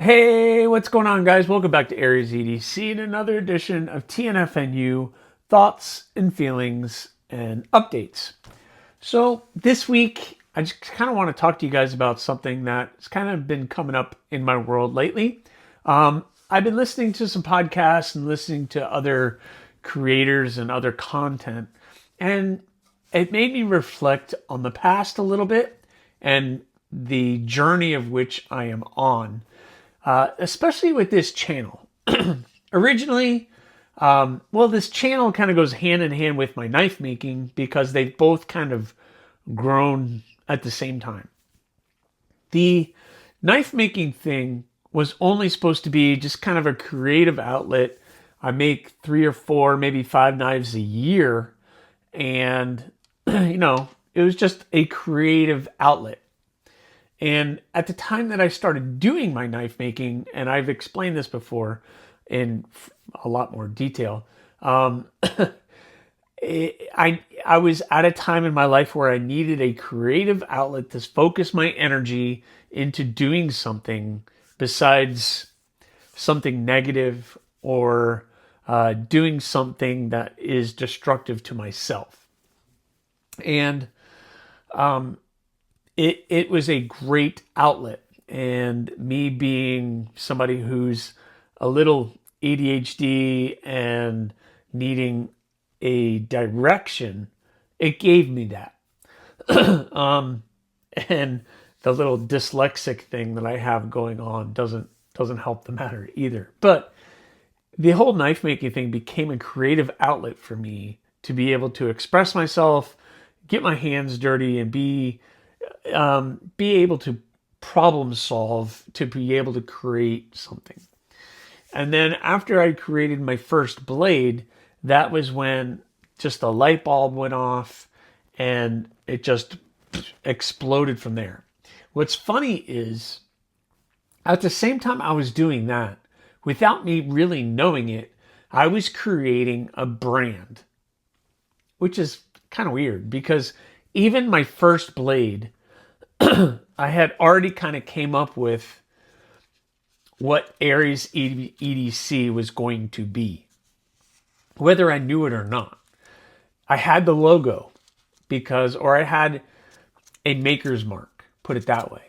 Hey, what's going on, guys? Welcome back to AriesEDC and another edition of TNFNU thoughts and feelings and updates. So this week, I just kind of want to talk to you guys about something that's kind of been coming up in my world lately. I've been listening to some podcasts and listening to other creators and other content, and it made me reflect on the past a little bit and the journey of which I am on. Especially with this channel. Originally, this channel kind of goes hand in hand with my knife making because they've both kind of grown at the same time. The knife making thing was only supposed to be just kind of a creative outlet. I make 3 or 4, maybe 5 knives a year, and it was just a creative outlet. And at the time that I started doing my knife making, and I've explained this before in a lot more detail, I was at a time in my life where I needed a creative outlet to focus my energy into doing something besides something negative or doing something that is destructive to myself. And it was a great outlet, and me being somebody who's a little ADHD and needing a direction, it gave me that. And the little dyslexic thing that I have going on doesn't help the matter either. But the whole knife making thing became a creative outlet for me to be able to express myself, get my hands dirty, and be able to problem solve, to be able to create something. And then after I created my first blade, that was when just the light bulb went off and it just exploded from there. What's funny is at the same time I was doing that, without me really knowing it, I was creating a brand, which is kind of weird because even my first blade, I had already kind of came up with what AriesEDC was going to be, whether I knew it or not. I had the logo or I had a maker's mark, put it that way.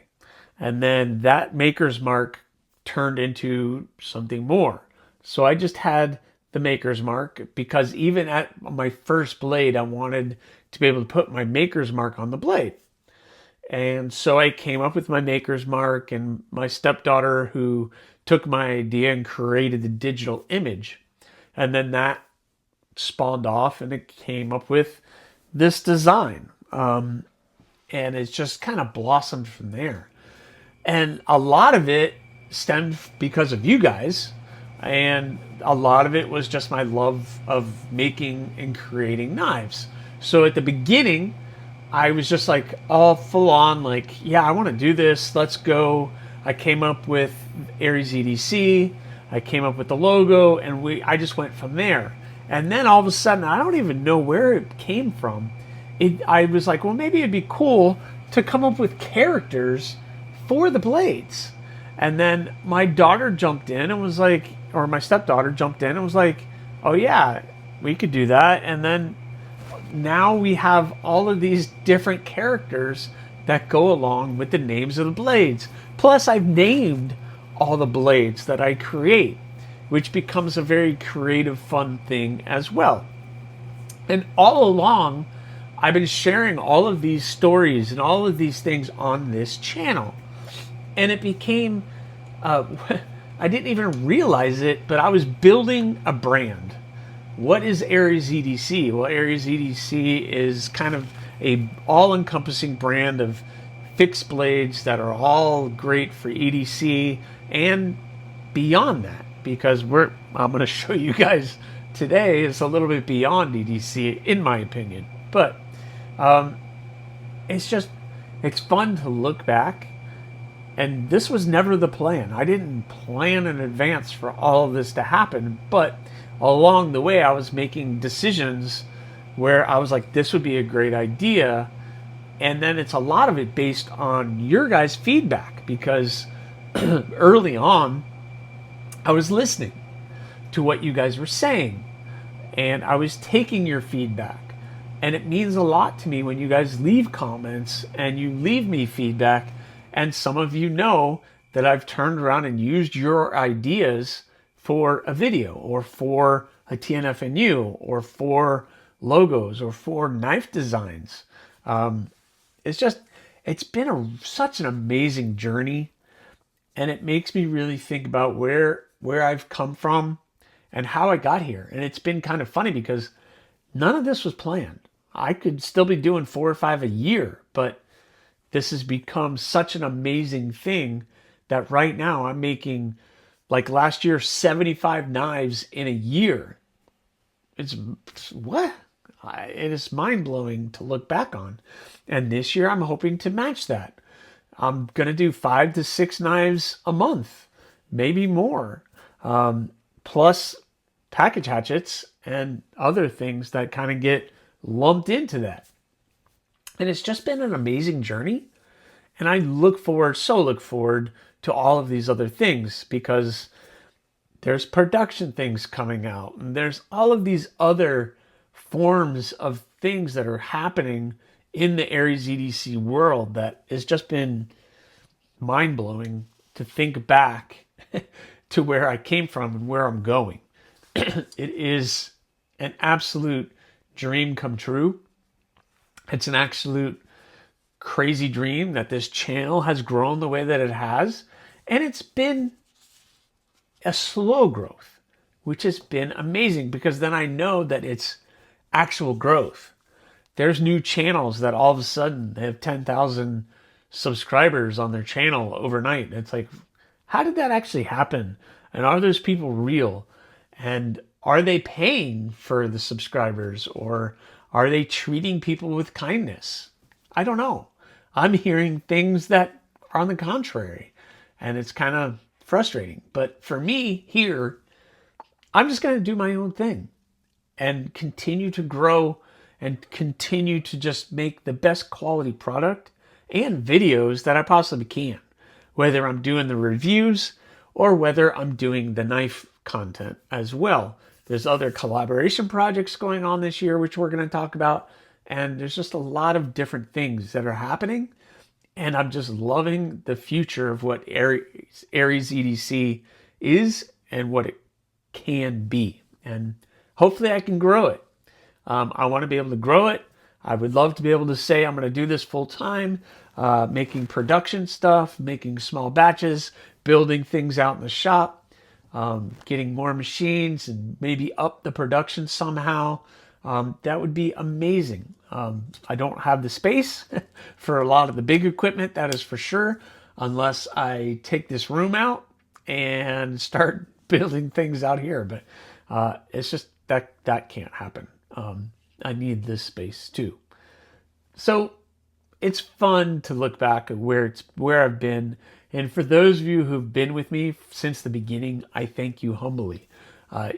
And then that maker's mark turned into something more. So I just had the maker's mark because even at my first blade, I wanted to be able to put my maker's mark on the blade. And so I came up with my maker's mark, and my stepdaughter who took my idea and created the digital image. And then that spawned off and it came up with this design. And it's just kind of blossomed from there. And a lot of it stemmed because of you guys. And a lot of it was just my love of making and creating knives. So at the beginning, I was just like all full on, like, yeah, I want to do this. Let's go. I came up with AriesEDC. I came up with the logo, and I just went from there. And then all of a sudden, I don't even know where it came from. I was like, well, maybe it'd be cool to come up with characters for the blades. And then my daughter jumped in and was like, or my stepdaughter jumped in and was like, oh yeah, we could do that. And then now we have all of these different characters that go along with the names of the blades. Plus, I've named all the blades that I create, which becomes a very creative, fun thing as well. And all along, I've been sharing all of these stories and all of these things on this channel. And it became, I didn't even realize it, but I was building a brand. What is AriesEDC? Well, AriesEDC is kind of a all-encompassing brand of fixed blades that are all great for EDC and beyond that, because I'm going to show you guys today is a little bit beyond EDC in my opinion. But it's fun to look back, and this was never the plan. I didn't plan in advance for all of this to happen, but along the way, I was making decisions where I was like, this would be a great idea. And then it's a lot of it based on your guys' feedback, because early on, I was listening to what you guys were saying, and I was taking your feedback. And it means a lot to me when you guys leave comments and you leave me feedback. And some of you know that I've turned around and used your ideas for a video or for a TNFNU or for logos or for knife designs. It's just, it's been such an amazing journey, and it makes me really think about where I've come from and how I got here. And it's been kind of funny because none of this was planned. I could still be doing 4 or 5 a year, but this has become such an amazing thing that right now I'm making, like last year, 75 knives in a year. It's what? It is mind blowing to look back on. And this year I'm hoping to match that. I'm going to do 5 to 6 knives a month, maybe more, plus package hatchets and other things that kind of get lumped into that. And it's just been an amazing journey. And I look forward to all of these other things because there's production things coming out and there's all of these other forms of things that are happening in the AriesEDC world that has just been mind-blowing to think back to where I came from and where I'm going. It is an absolute dream come true. It's an absolute crazy dream that this channel has grown the way that it has. And it's been a slow growth, which has been amazing because then I know that it's actual growth. There's new channels that all of a sudden they have 10,000 subscribers on their channel overnight. It's like, how did that actually happen? And are those people real? And are they paying for the subscribers, or are they treating people with kindness? I don't know. I'm hearing things that are on the contrary, and it's kind of frustrating. But for me here, I'm just going to do my own thing and continue to grow and continue to just make the best quality product and videos that I possibly can, whether I'm doing the reviews or whether I'm doing the knife content as well. There's other collaboration projects going on this year, which we're going to talk about. And there's just a lot of different things that are happening. And I'm just loving the future of what AriesEDC is and what it can be. And hopefully I can grow it. I want to be able to grow it. I would love to be able to say I'm going to do this full time, making production stuff, making small batches, building things out in the shop, getting more machines and maybe up the production somehow. That would be amazing. I don't have the space for a lot of the big equipment, that is for sure, unless I take this room out and start building things out here. But it's just that can't happen. I need this space too. So it's fun to look back at where I've been. And for those of you who've been with me since the beginning, I thank you humbly.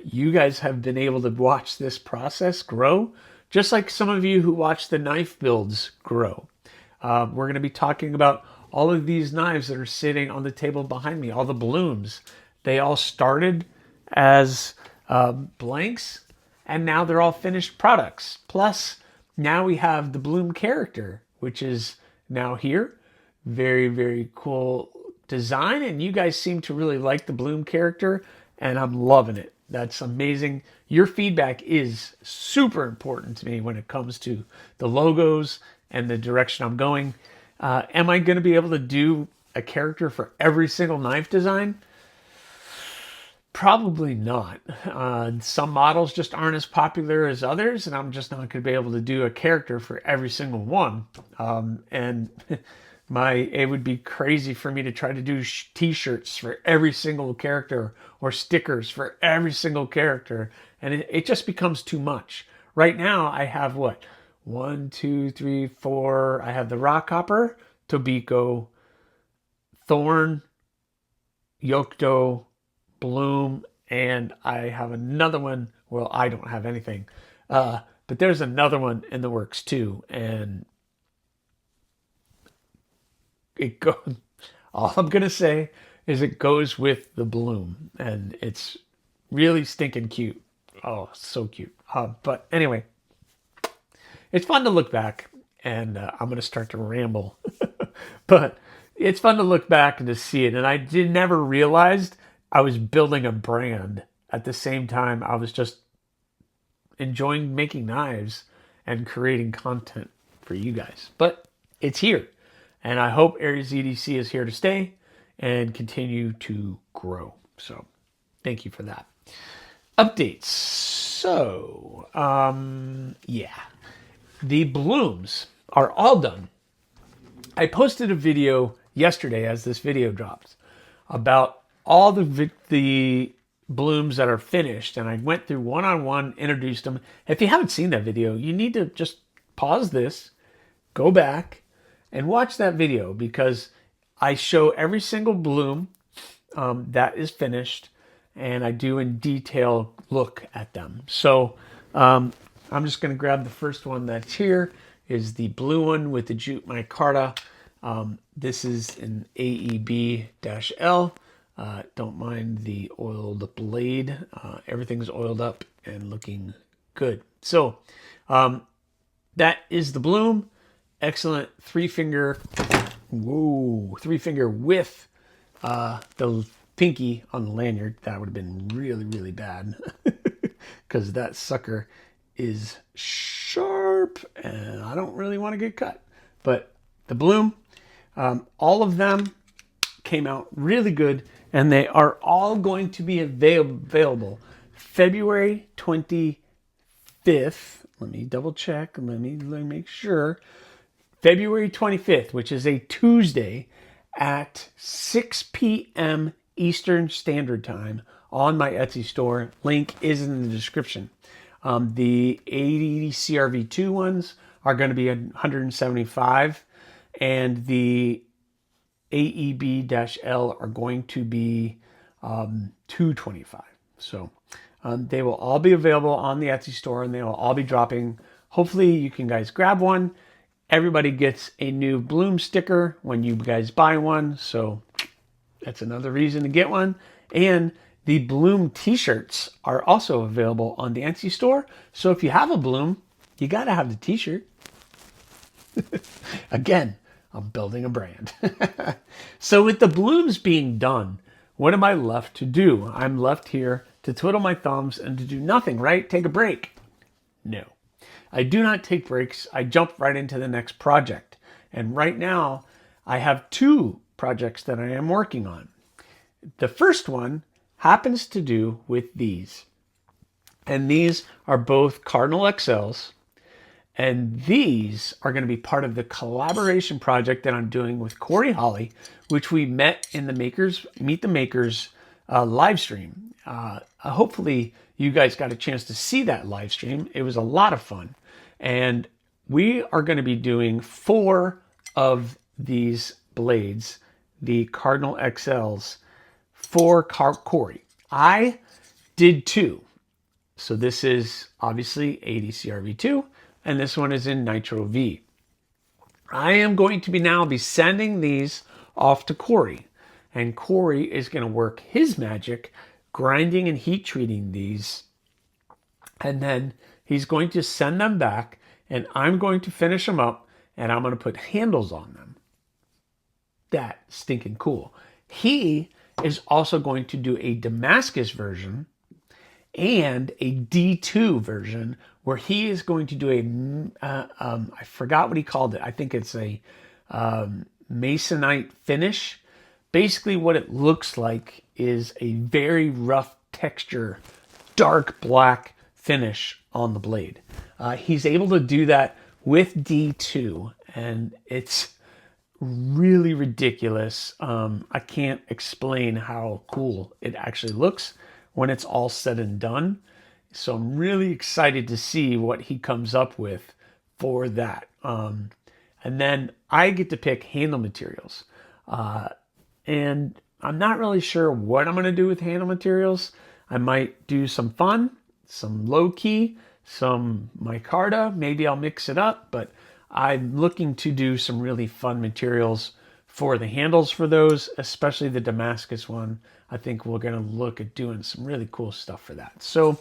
You guys have been able to watch this process grow, just like some of you who watch the knife builds grow. We're going to be talking about all of these knives that are sitting on the table behind me, all the blooms. They all started as blanks, and now they're all finished products. Plus, now we have the bloom character, which is now here. Very, very cool design, and you guys seem to really like the bloom character, and I'm loving it. That's amazing. Your feedback is super important to me when it comes to the logos and the direction I'm going. Am I going to be able to do a character for every single knife design? Probably not. Some models just aren't as popular as others, and I'm just not going to be able to do a character for every single one. And it would be crazy for me to try to do t-shirts for every single character or stickers for every single character, and it just becomes too much. Right now I have what? 1, 2, 3, 4. I have the Rockhopper, Tobiko, Thorn, Yokto, Bloom, and I have another one. Well, I don't have anything, but there's another one in the works too, and it goes. All I'm gonna say is it goes with the bloom, and it's really stinking cute. Oh, so cute. But anyway, it's fun to look back, and I'm going to start to ramble. But it's fun to look back and to see it. And I never realized I was building a brand at the same time. I was just enjoying making knives and creating content for you guys. But it's here. And I hope AriesEDC is here to stay and continue to grow. So thank you for that. Updates. So, yeah. The blooms are all done. I posted a video yesterday as this video drops about all the blooms that are finished, and I went through one-on-one, introduced them. If you haven't seen that video, you need to just pause this, go back, and watch that video, because I show every single bloom that is finished, and I do in detail look at them. So I'm just going to grab the first one that's here, is the blue one with the jute micarta. This is an AEB-L. Don't mind the oiled blade. Everything's oiled up and looking good. So that is the bloom. Excellent three-finger with the pinky on the lanyard. That would have been really, really bad because that sucker is sharp and I don't really want to get cut. But the bloom, all of them came out really good, and they are all going to be available February 25th. Let me double check. Let me make sure. February 25th, which is a Tuesday at 6 p.m. Eastern Standard Time on my Etsy store. Link is in the description. The 80 CRV2 ones are going to be $175, and the AEB-L are going to be $225. So they will all be available on the Etsy store, and they will all be dropping. Hopefully you can guys grab one. Everybody gets a new bloom sticker when you guys buy one, so that's another reason to get one. And the bloom t-shirts are also available on the Etsy store. So if you have a bloom, you got to have the t-shirt. Again, I'm building a brand. So with the blooms being done, what am I left to do? I'm left here to twiddle my thumbs and to do nothing, right? Take a break. No, I do not take breaks. I jump right into the next project. And right now I have two projects that I am working on. The first one happens to do with these. And these are both Cardinal XLs. And these are going to be part of the collaboration project that I'm doing with Corey Holly, which we met in the Meet the Makers live stream. Hopefully you guys got a chance to see that live stream. It was a lot of fun. And we are going to be doing 4 of these blades, the Cardinal XLs, for Corey. I did 2. So this is obviously 80 CRV2. And this one is in Nitro V. I am going to now be sending these off to Corey. And Corey is going to work his magic, grinding and heat treating these. And then he's going to send them back, and I'm going to finish them up, and I'm going to put handles on them. That's stinking cool. He is also going to do a Damascus version and a D2 version, where he is going to do I forgot what he called it. I think it's a masonite finish. Basically what it looks like is a very rough texture, dark black finish on the blade. He's able to do that with D2, and it's really ridiculous. I can't explain how cool it actually looks when it's all said and done. So I'm really excited to see what he comes up with for that. And then I get to pick handle materials. And I'm not really sure what I'm going to do with handle materials. I might do some fun, some low key, some micarta. Maybe I'll mix it up, but I'm looking to do some really fun materials for the handles for those, especially the Damascus one. I think we're going to look at doing some really cool stuff for that. So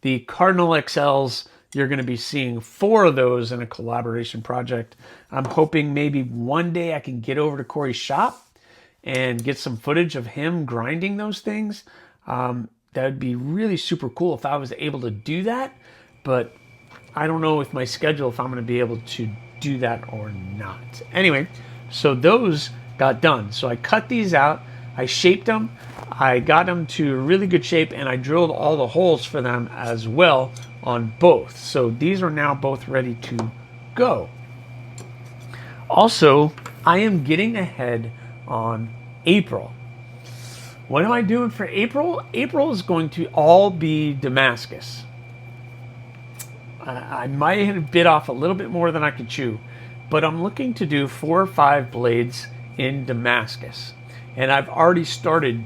the Cardinal XLs, you're going to be seeing 4 of those in a collaboration project. I'm hoping maybe one day I can get over to Corey's shop and get some footage of him grinding those things. That would be really super cool if I was able to do that. But I don't know with my schedule if I'm going to be able to do that or not. Anyway, so those got done. So I cut these out. I shaped them. I got them to really good shape, and I drilled all the holes for them as well on both. So these are now both ready to go. Also, I am getting ahead on April. What am I doing for April? April is going to all be Damascus. I might have bit off a little bit more than I could chew, but I'm looking to do 4 or 5 blades in Damascus. And I've already started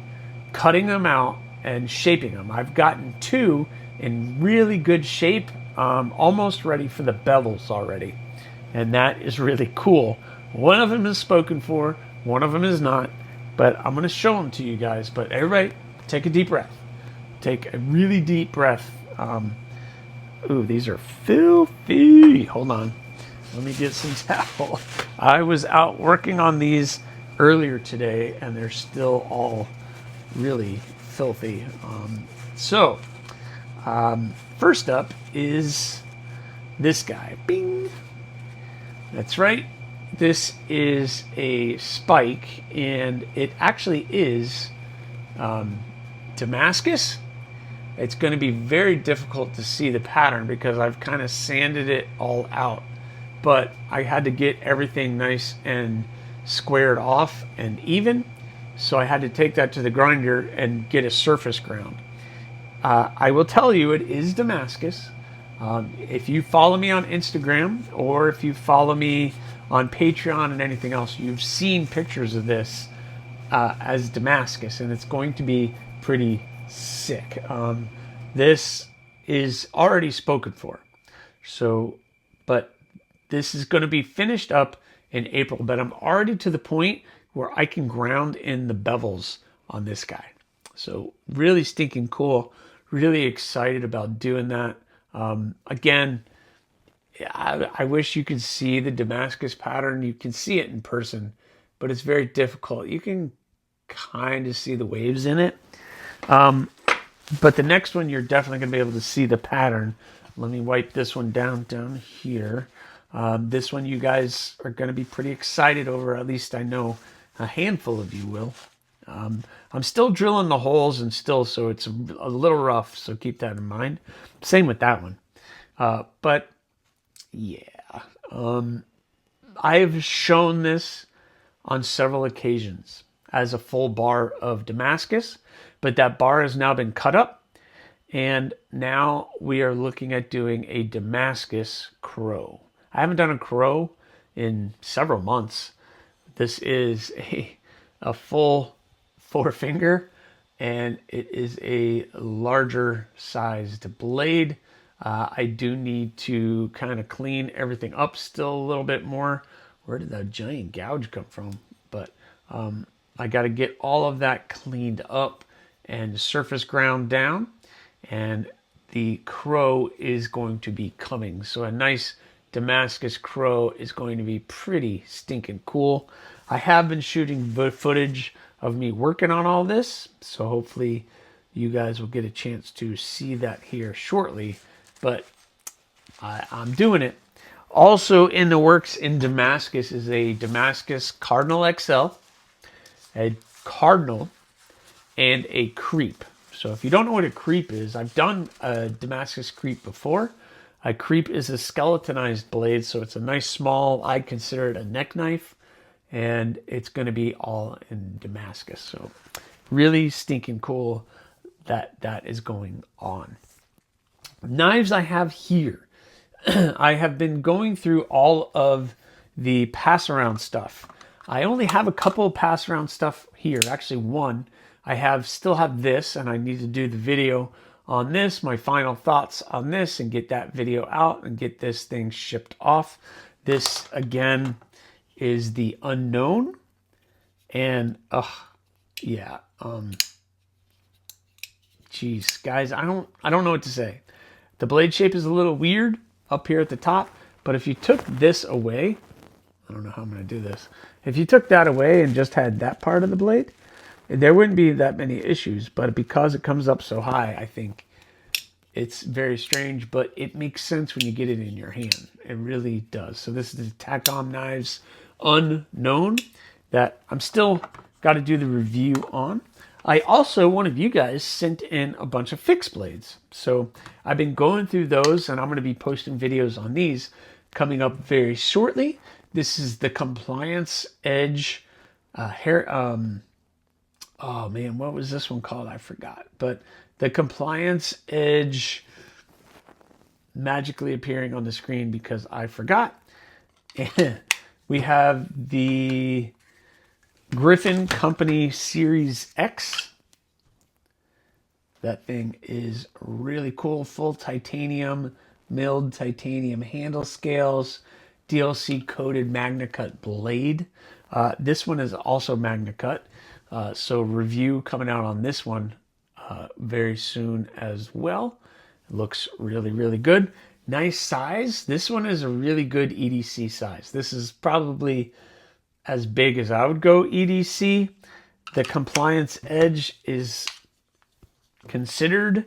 cutting them out and shaping them. I've gotten 2 in really good shape, almost ready for the bevels already. And that is really cool. One of them is spoken for, one of them is not, but I'm going to show them to you guys. But everybody, take a deep breath. Take a really deep breath. Ooh, these are filthy. Hold on. Let me get some towel. I was out working on these earlier today, and they're still all really filthy. First up is this guy. Bing. That's right. This is a spike, and it actually is Damascus. It's going to be very difficult to see the pattern because I've kind of sanded it all out. But I had to get everything nice and squared off and even. So I had to take that to the grinder and get a surface ground. I will tell you it is Damascus. If you follow me on Instagram or if you follow me on Patreon and anything else, you've seen pictures of this as Damascus, and it's going to be pretty sick. This is already spoken for. So, but this is going to be finished up in April, but I'm already to the point where I can ground in the bevels on this guy. So really stinking cool. Really excited about doing that. Again, I wish you could see the Damascus pattern. You can see it in person, but it's very difficult. You can kind of see the waves in it. But the next one, you're definitely going to be able to see the pattern. Let me wipe this one down here. This one you guys are going to be pretty excited over. At least I know a handful of you will. I'm still drilling the holes and still, so it's a little rough, so keep that in mind. Same with that one. But yeah, I've shown this on several occasions as a full bar of Damascus, but that bar has now been cut up, and now we are looking at doing a Damascus crow. I haven't done a crow in several months. This is a full 4-finger, and it is a larger sized blade. I do need to kind of clean everything up still a little bit more. Where did that giant gouge come from? But I got to get all of that cleaned up and surface ground down, and the crow is going to be coming. So a nice Damascus crow is going to be pretty stinking cool. I have been shooting footage of me working on all this, so hopefully you guys will get a chance to see that here shortly, but I'm doing it. Also in the works in Damascus is a Damascus Cardinal XL, a Cardinal, and a Creep. So if you don't know what a Creep is, I've done a Damascus Creep before. A Creep is a skeletonized blade, so it's a nice small, I consider it a neck knife, and it's going to be all in Damascus. So really stinking cool that that is going on. Knives I have here. I have been going through all of the pass around stuff. I only have a couple of pass around stuff here, actually one. I still have this, and I need to do the video on this, my final thoughts on this, and get that video out and get this thing shipped off. This again is the Unknown. And, yeah, geez, guys, I don't know what to say. The blade shape is a little weird up here at the top, but if you took this away, I don't know how I'm going to do this. If you took that away and just had that part of the blade, there wouldn't be that many issues. But because it comes up so high, I think it's very strange, but it makes sense when you get it in your hand. It really does. So this is the Takom Knives Unknown that I'm still got to do the review on. I also, one of you guys sent in a bunch of fixed blades. So I've been going through those, and I'm going to be posting videos on these coming up very shortly. This is the Compliance Edge oh man, what was this one called? I forgot. But the Compliance Edge magically appearing on the screen because I forgot. And we have the Griffin Company Series X. That thing is really cool. Full titanium, milled titanium handle scales, DLC coated Magna Cut blade. This one is also Magna Cut. So review coming out on this one very soon as well. It looks really, really good. Nice size. This one is a really good EDC size. This is probably as big as I would go EDC. The Compliance Edge is considered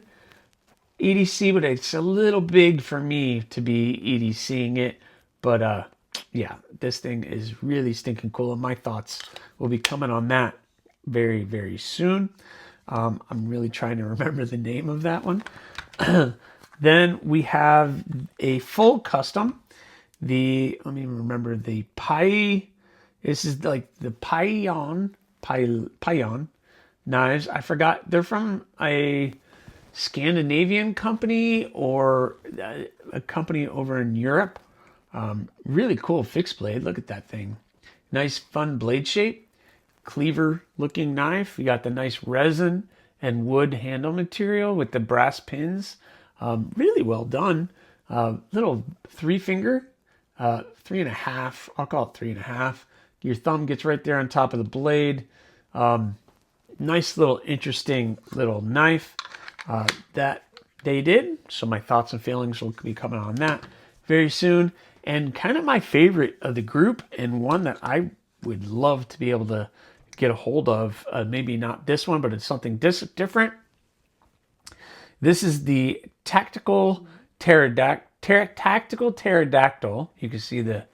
EDC, but it's a little big for me to be EDCing it. But yeah, this thing is really stinking cool, and my thoughts will be coming on that very, very soon. I'm really trying to remember the name of that one. Then we have a full custom. Let me remember the Pi. This is like the Pion knives. I forgot. They're from a Scandinavian company or a company over in Europe. Really cool fixed blade. Look at that thing. Nice, fun blade shape. Cleaver looking knife. We got the nice resin and wood handle material with the brass pins. Really well done. Little 3-finger, 3.5. I'll call it 3.5. Your thumb gets right there on top of the blade. Nice little interesting little knife that they did. So my thoughts and feelings will be coming on that very soon. And kind of my favorite of the group, and one that I would love to be able to get a hold of. Maybe not this one, but it's something different. This is the Tactical Pterodactyl. You can see the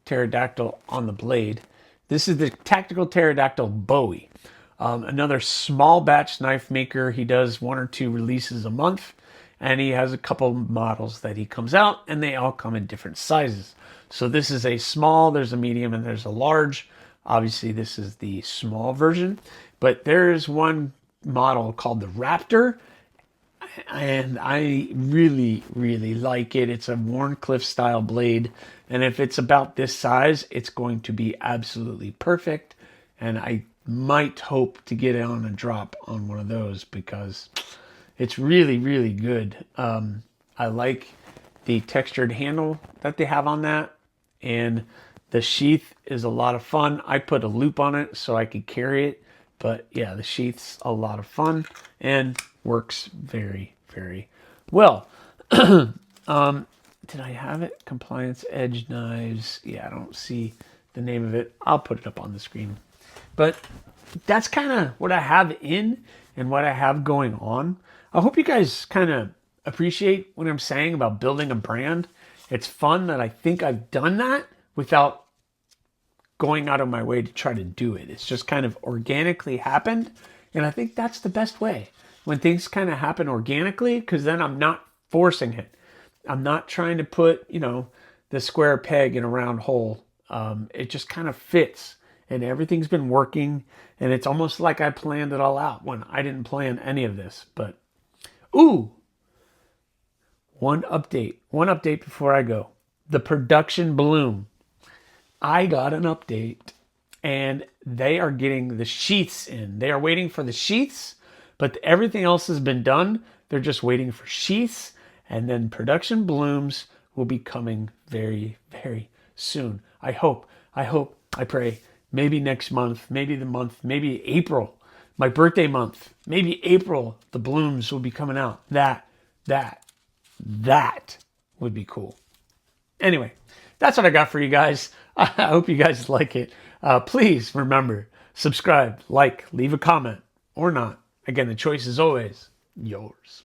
pterodactyl on the blade. This is the Tactical Pterodactyl Bowie. Another small batch knife maker. He does 1 or 2 releases a month, and he has a couple models that he comes out, and they all come in different sizes. So this is a small, there's a medium, and there's a large. Obviously, this is the small version, but there is one model called the Raptor, and I really, really like it. It's a Wharncliffe style blade, and if it's about this size, it's going to be absolutely perfect, and I might hope to get it on a drop on one of those because it's really, really good. I like the textured handle that they have on that, and the sheath is a lot of fun. I put a loop on it so I could carry it, but yeah, the sheath's a lot of fun and works very, very well. Did I have it? Compliance Edge Knives. Yeah, I don't see the name of it. I'll put it up on the screen. But that's kind of what I have in and what I have going on. I hope you guys kind of appreciate what I'm saying about building a brand. It's fun that I think I've done that without going out of my way to try to do it. It's just kind of organically happened. And I think that's the best way. When things kind of happen organically, because then I'm not forcing it. I'm not trying to put, the square peg in a round hole. It just kind of fits. And everything's been working. And it's almost like I planned it all out when I didn't plan any of this. But, ooh, one update before I go. The production bloom. I got an update, and they are getting the sheaths in. They are waiting for the sheaths, but everything else has been done. They're just waiting for sheaths, and then production blooms will be coming very, very soon. I hope, I pray maybe next month, maybe the month, maybe April, my birthday month, maybe April, the blooms will be coming out. That would be cool. Anyway, that's what I got for you guys. I hope you guys like it. Please remember, subscribe, like, leave a comment, or not. Again, the choice is always yours.